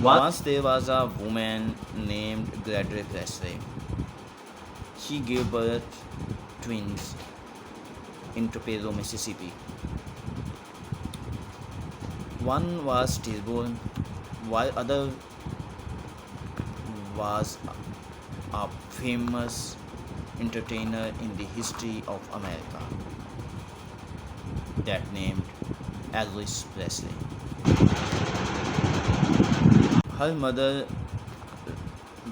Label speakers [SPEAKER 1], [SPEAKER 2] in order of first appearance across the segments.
[SPEAKER 1] Once there was a woman named Gladys Presley. She gave birth twins in Tupelo, Mississippi. One was stillborn, while other was a famous entertainer in the history of America that named Elvis Presley. Her mother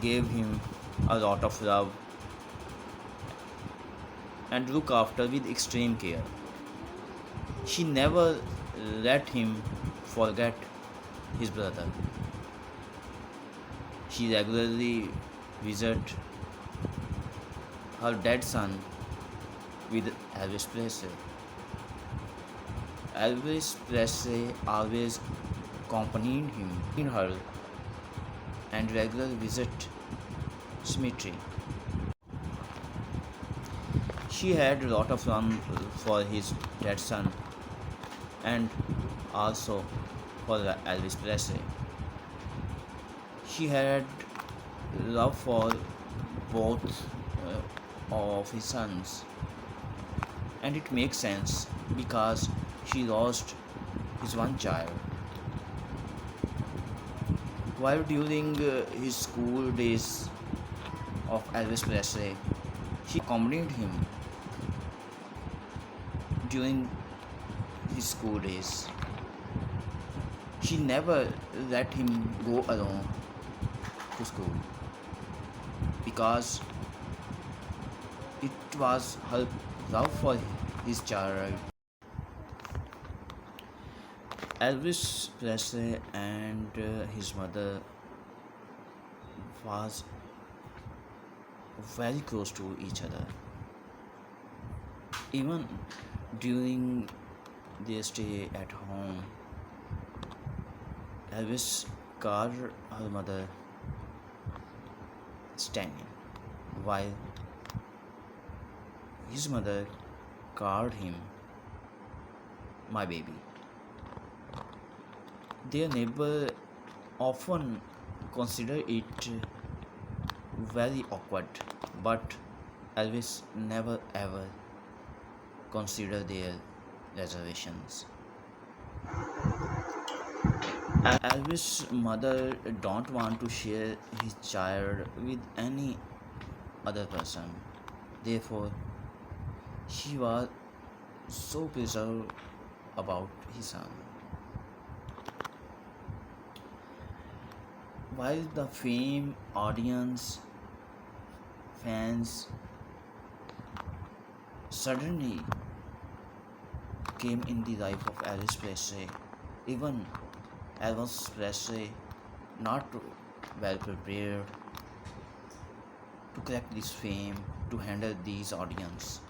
[SPEAKER 1] gave him a lot of love and looked after with extreme care. She never let him forget his brother. She regularly visited her dead son with Elvis Presley. Elvis Presley always accompanied him in her and regular visit cemetery. She had a lot of fun for his dead son and also for Elvis Presley. She had love for both of his sons, and it makes sense because she lost his one child. While during his school days of Elvis Presley, she accompanied him during his school days. She never let him go alone to school because it was her love for his child. Elvis Presley and his mother was very close to each other. Even during their stay at home, Elvis called her mother Stanley, while his mother called him my baby. Their neighbor often considered it very awkward, but Elvis never ever considered their reservations. Elvis' mother don't want to share his child with any other person. Therefore, she was so preserved about his son. While the fame, audience, fans suddenly came in the life of Elvis Presley, even Elvis Presley not well prepared to collect this fame, to handle these audience.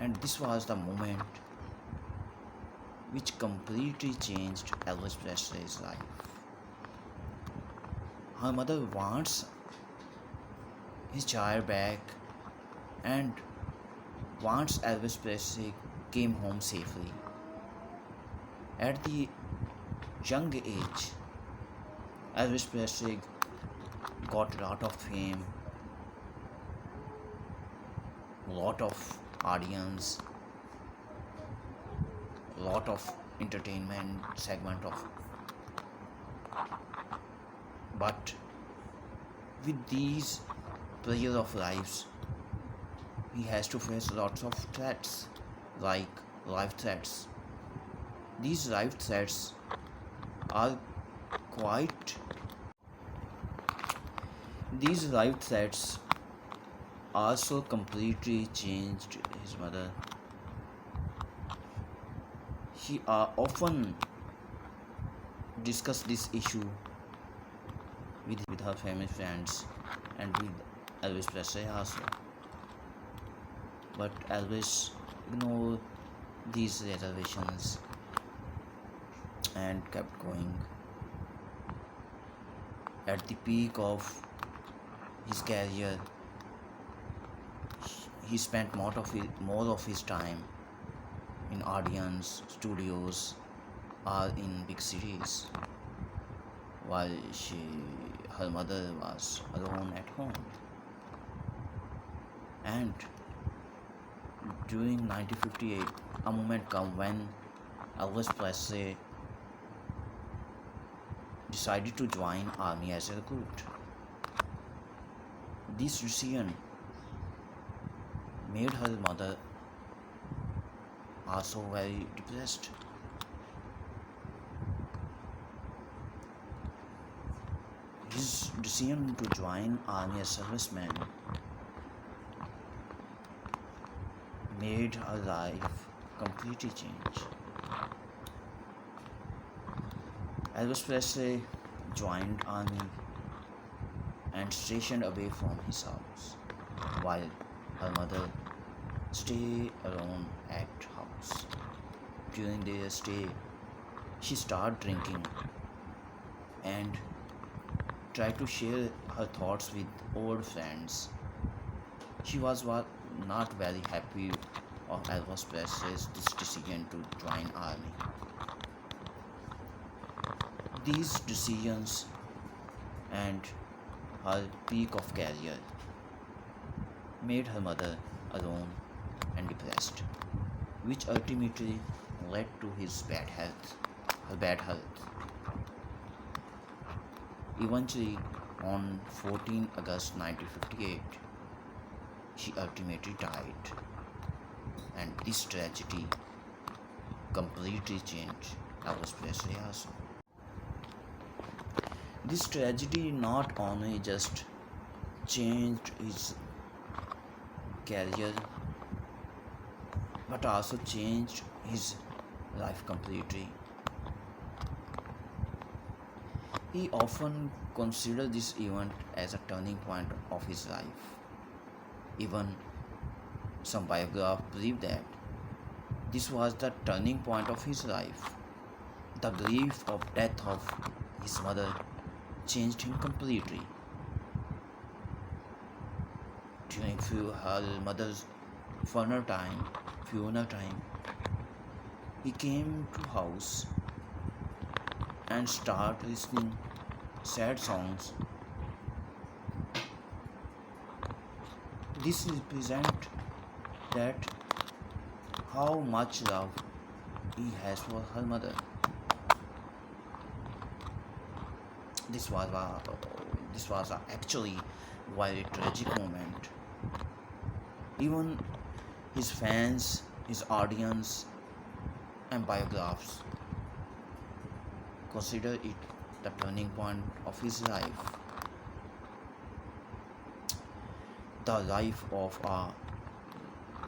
[SPEAKER 1] And this was the moment which completely changed Elvis Presley's life. Her mother wants his child back and wants Elvis Presley came home safely. At the young age, Elvis Presley got a lot of fame, lot of audience, lot of entertainment segment of, but with these pressures of lives, he has to face lots of threats, like life threats. These life threats are quite. These life threats also completely changed his mother. She often discussed this issue with her family friends and with Elvis Presley also. But Elvis ignored these reservations and kept going. At the peak of his career, he spent more of his time in audience, studios, or in big cities. while her mother was alone at home. And during 1958, a moment came when Elvis Presley decided to join army as a recruit. This decision made her mother also very depressed. His decision to join army as serviceman made her life completely change. Elvis Presley joined army and stationed away from his house, while her mother stayed alone at house. During their stay, she started drinking and tried to share her thoughts with old friends. She was not very happy of Elvis Presley's decision to join army. These decisions and her peak of career made her mother alone and depressed, which ultimately led to her bad health. Eventually, on 14 August 1958, she ultimately died, and this tragedy completely changed Elvis Presley also. This tragedy not only just changed his career but also changed his life completely. He often considered this event as a turning point of his life. Even some biographers believe that this was the turning point of his life. The grief of death of his mother changed him completely. During her mother's funeral time, he came to house and started listening sad songs. This represents that how much love he has for her mother. This was actually a very tragic moment. Even his fans, his audience, and biographers consider it the turning point of his life. The life of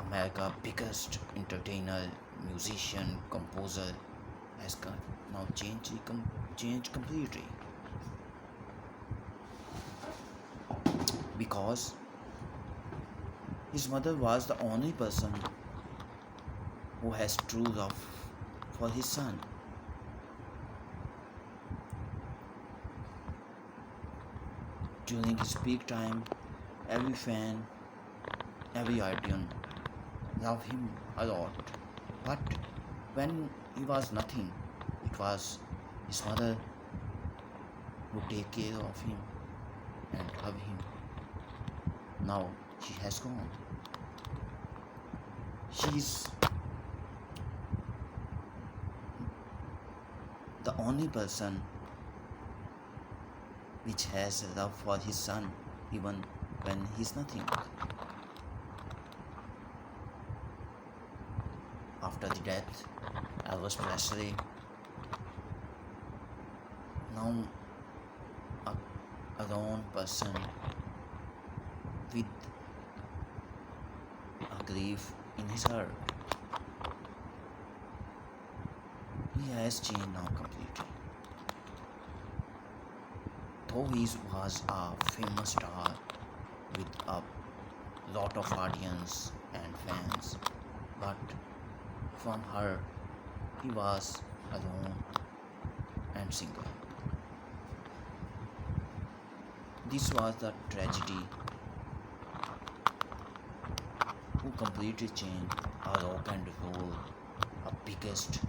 [SPEAKER 1] America's biggest entertainer, musician, composer has now changed completely. Because his mother was the only person who has true love for his son. During his peak time, every fan, every audience loved him a lot. But when he was nothing, it was his mother who take care of him and love him. Now she has gone. She's the only person which has love for his son even when he's nothing. After the death, Elvis Presley, now a lone person with a grief in his heart. He has changed now completely. Though he was a famous star with a lot of audience and fans, but from her he was alone and single. This was the tragedy who completely changed our rock and roll, our biggest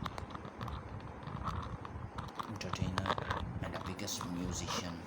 [SPEAKER 1] entertainer and a biggest biggest musician